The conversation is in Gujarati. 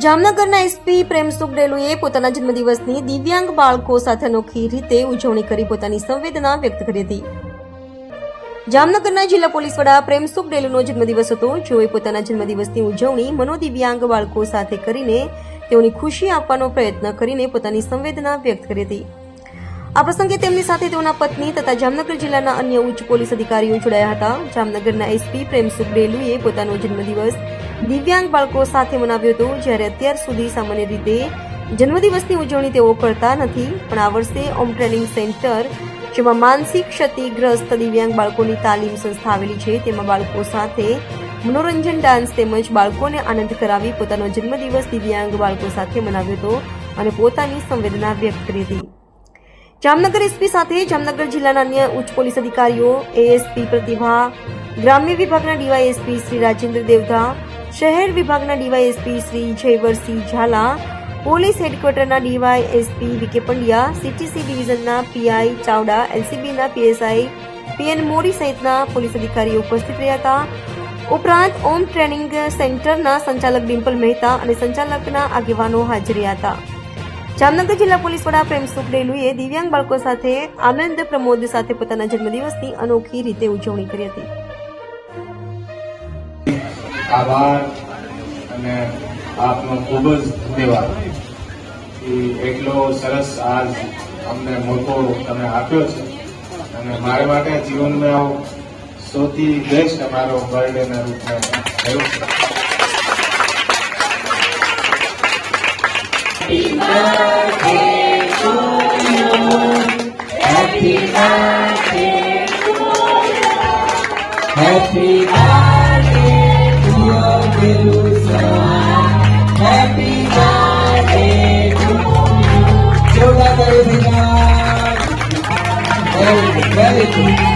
જામનગરના એસપી પ્રેમસુખ ડેલુએ પોતાના જન્મદિવસની દિવ્યાંગ બાળકો સાથે અનોખી રીતે ઉજવણી કરી પોતાની સંવેદના વ્યક્ત કરી હતી. જામનગરના જિલ્લા પોલીસ વડા પ્રેમસુખ ડેલુનો જન્મદિવસ હતો. જેઓએ પોતાના જન્મદિવસની ઉજવણી મનોદિવ્યાંગ બાળકો સાથે કરીને તેઓની ખુશી આપવાનો પ્રયત્ન કરીને પોતાની સંવેદના વ્યક્ત કરી હતી. આ પ્રસંગે તેમની સાથે તેઓના પત્ની તથા જામનગર જિલ્લાના અન્ય ઉચ્ચ પોલીસ અધિકારીઓ જોડાયા હતા. જામનગરના એસપી પ્રેમસુખ ડેલુએ પોતાનો જન્મદિવસ દિવ્યાંગ બાળકો સાથે મનાવ્યો હતો. જ્યારે અત્યાર સુધી સામાન્ય રીતે જન્મદિવસની ઉજવણી તેઓ કરતા નથી, પણ આ વર્ષે ઓમ ટ્રેનિંગ સેન્ટર, જેમાં માનસિક ક્ષતિગ્રસ્ત દિવ્યાંગ બાળકોની તાલીમ સંસ્થા આવેલી છે, તેમાં બાળકો સાથે મનોરંજન, ડાન્સ તેમજ બાળકોને આનંદ કરાવી પોતાનો જન્મદિવસ દિવ્યાંગ બાળકો સાથે મનાવ્યો હતો અને પોતાની સંવેદના વ્યક્ત કરી હતી. જામનગર એસપી સાથે જામનગર જિલ્લાના અન્ય ઉચ્ચ પોલીસ અધિકારીઓ, એએસપી પ્રતિભા, ગ્રામ્ય વિભાગના ડીવાયએસપી શ્રી રાજેન્દ્ર દેવધા, શહેર વિભાગના ડીવાયએસપી શ્રી જયવરસિંહ ઝાલા, પોલીસ હેડક્વાર્ટરના ડીવાયએસપી વીકે પંડ્યા, સીટીસી ડિવિઝનના પીઆઈ ચાવડા, એલસીબીના પીએસઆઈ પીએન મોરી સહિતના પોલીસ અધિકારીઓ ઉપસ્થિત રહ્યા હતા. ઉપરાંત ઓમ ટ્રેનિંગ સેન્ટરના સંચાલક ડિમ્પલ મહેતા અને સંચાલકના આગેવાનો હાજર રહ્યા હતા. જામનગર જિલ્લા પોલીસ વડા પ્રેમસુખ ડેલુએ દિવ્યાંગ બાળકો સાથે આનંદ પ્રમોદ સાથે પોતાના જન્મદિવસની અનોખી રીતે ઉજવણી કરી હતી. આભાર અને આપનો ખૂબ જ ધન્યવાદ. એટલો સરસ આજ અમને મોકો તમે આપ્યો છે અને મારા માટે જીવનમાં સૌથી બેસ્ટ અમારો બર્થડેના રૂપમાં થયું છે. Happy birthday to you. Happy birthday to your little son. Happy birthday to you. Yoga, very good. Very good.